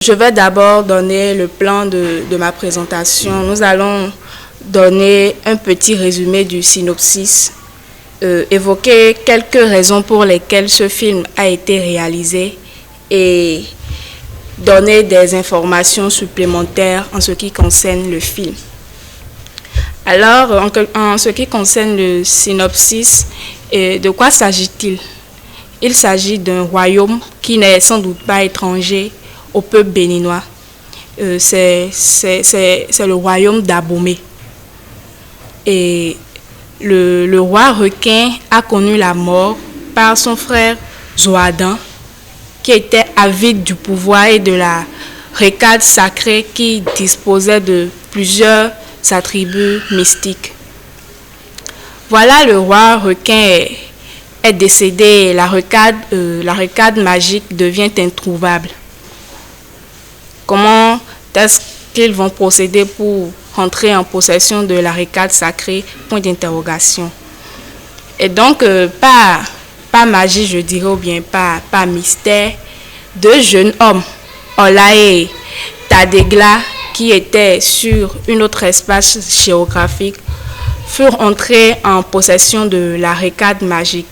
Je vais d'abord donner le plan de ma présentation. Nous allons donner un petit résumé du synopsis, évoquer quelques raisons pour lesquelles ce film a été réalisé et donner des informations supplémentaires en ce qui concerne le film. Alors, en ce qui concerne le synopsis, de quoi s'agit-il? Il s'agit d'un royaume qui n'est sans doute pas étranger au peuple béninois. C'est le royaume d'Abomey. Et le roi requin a connu la mort par son frère Zoadan, qui était avide du pouvoir et de la récade sacrée qui disposait de plusieurs attributs mystiques. Voilà, le roi requin est décédé et la récade magique devient introuvable. Comment est-ce qu'ils vont procéder pour rentrer en possession de la récade sacrée? Point d'interrogation. Et donc, pas magie, je dirais, ou bien pas mystère. Deux jeunes hommes, Ola et Tadegla, qui étaient sur un autre espace géographique, furent entrés en possession de la récade magique.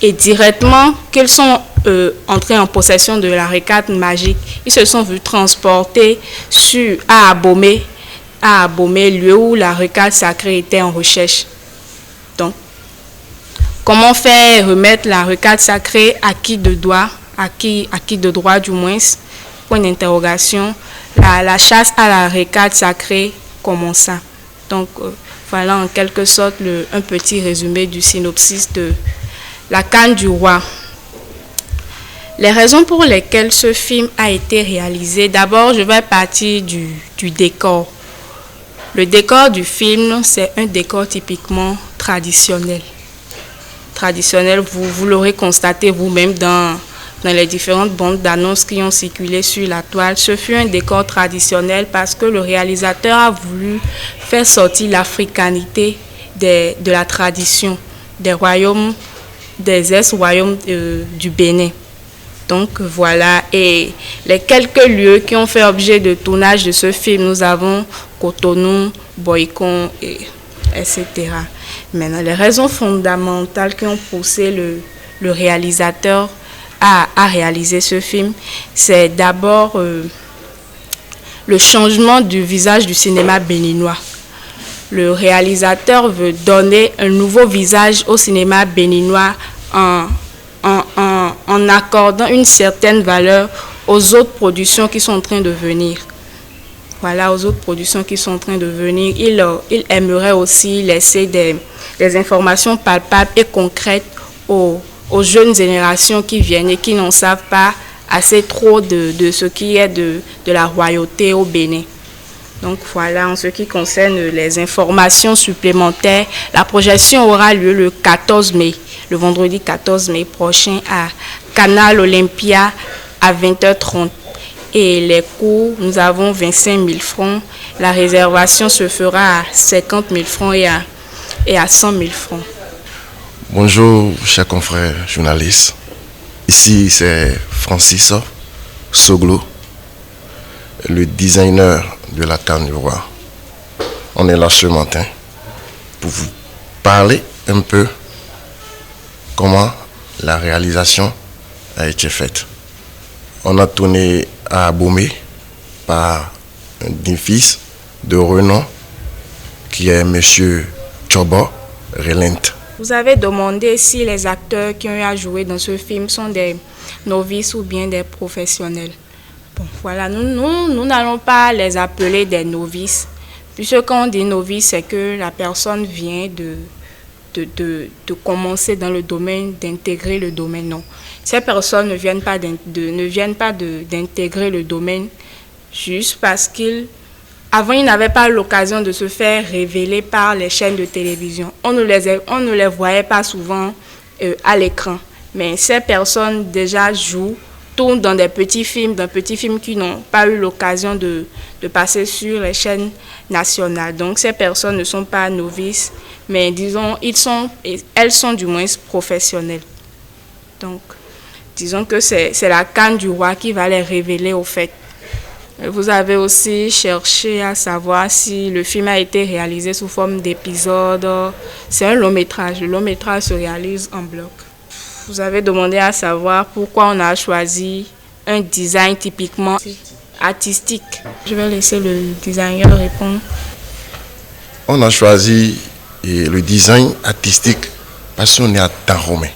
Et directement qu'ils sont entrés en possession de la récade magique, ils se sont vus transportés à Abomey, lieu où la récade sacrée était en recherche. Donc, comment faire remettre la récade sacrée à qui de droit du moins? Point d'interrogation. La chasse à la récade sacrée commença. Donc, voilà en quelque sorte un petit résumé du synopsis de La Canne du Roi. Les raisons pour lesquelles ce film a été réalisé, d'abord je vais partir du décor. Le décor du film, c'est un décor typiquement traditionnel. Traditionnel, vous l'aurez constaté vous-même dans les différentes bandes d'annonces qui ont circulé sur la toile. Ce fut un décor traditionnel parce que le réalisateur a voulu faire sortir l'africanité de la tradition des royaumes, des ex-royaumes du Bénin. Donc voilà, et les quelques lieux qui ont fait objet de tournage de ce film, nous avons Cotonou, Boycon, etc. Maintenant, les raisons fondamentales qui ont poussé le réalisateur à réaliser ce film, c'est d'abord le changement du visage du cinéma béninois. Le réalisateur veut donner un nouveau visage au cinéma béninois en accordant une certaine valeur aux autres productions qui sont en train de venir. Voilà, aux autres productions qui sont en train de venir. Il aimerait aussi laisser des informations palpables et concrètes aux jeunes générations qui viennent et qui n'en savent pas assez trop de ce qui est de la royauté au Bénin. Donc voilà, en ce qui concerne les informations supplémentaires, la projection aura lieu le 14 mai, le vendredi 14 mai prochain à Canal Olympia à 20h30. Et les coûts, nous avons 25 000 francs. La réservation se fera à 50 000 francs et à 100 000 francs. Bonjour, chers confrères journalistes. Ici, c'est Francis Soglo, le designer de La Canne du Roi. On est là ce matin pour vous parler un peu comment la réalisation a été faite. On a tourné à Abomey par un fils de renom qui est M. Chobo Relent. Vous avez demandé si les acteurs qui ont eu à jouer dans ce film sont des novices ou bien des professionnels. Bon, voilà, nous n'allons pas les appeler des novices, puisque quand on dit novice, c'est que la personne vient de commencer dans le domaine, d'intégrer le domaine. Non, ces personnes ne viennent pas d'intégrer le domaine juste parce qu'avant, ils n'avaient pas l'occasion de se faire révéler par les chaînes de télévision. On ne les voyait pas souvent à l'écran. Mais ces personnes déjà tournent dans des petits films qui n'ont pas eu l'occasion de passer sur les chaînes nationales. Donc ces personnes ne sont pas novices, mais disons, elles sont du moins professionnelles. Donc, disons que c'est la Canne du Roi qui va les révéler au fait. Vous avez aussi cherché à savoir si le film a été réalisé sous forme d'épisodes. C'est un long métrage. Le long métrage se réalise en bloc. Vous avez demandé à savoir pourquoi on a choisi un design typiquement artistique. Je vais laisser le designer répondre. On a choisi le design artistique parce qu'on est à temps romain.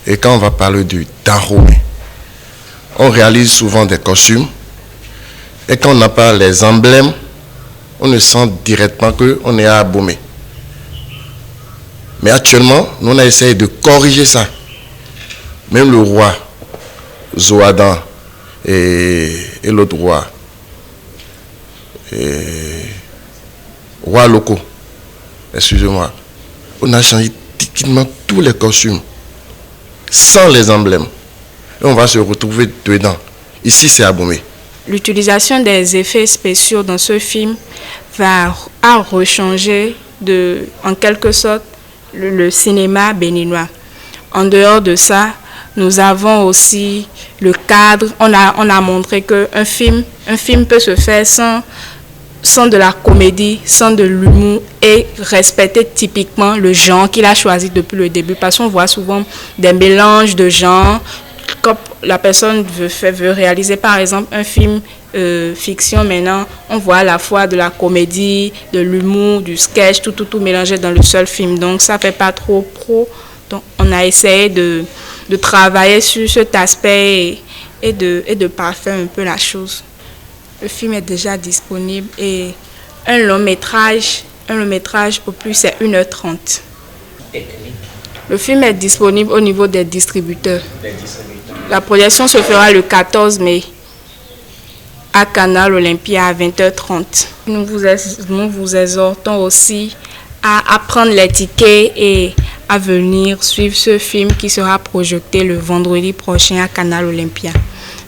Et quand on va parler du temps romain, on réalise souvent des costumes. Et quand on n'a pas les emblèmes, on ne sent directement qu'on est à Abomey. Mais actuellement, nous on a essayé de corriger ça. Même le roi Zoadan et l'autre roi, roi locaux, excusez-moi, on a changé techniquement tous les costumes sans les emblèmes. Et on va se retrouver dedans. Ici, c'est Abomey. L'utilisation des effets spéciaux dans ce film va rechanger en quelque sorte le cinéma béninois. En dehors de ça, nous avons aussi le cadre. On a montré qu'un film peut se faire sans de la comédie, sans de l'humour et respecter typiquement le genre qu'il a choisi depuis le début. Parce qu'on voit souvent des mélanges de genres. Quand la personne veut réaliser par exemple un film fiction, maintenant on voit à la fois de la comédie, de l'humour, du sketch, tout mélangé dans le seul film. Donc ça fait pas trop pro. Donc on a essayé de travailler sur cet aspect et de parfaire un peu la chose. Le film est déjà disponible et un long métrage au plus c'est 1h30. Le film est disponible au niveau des distributeurs. La projection se fera le 14 mai à Canal Olympia à 20h30. Nous vous exhortons aussi à prendre les tickets et à venir suivre ce film qui sera projeté le vendredi prochain à Canal Olympia.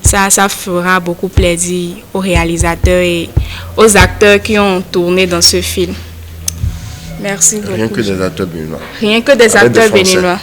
Ça fera beaucoup plaisir aux réalisateurs et aux acteurs qui ont tourné dans ce film. Merci beaucoup. Rien que des acteurs béninois. Rien que des acteurs béninois.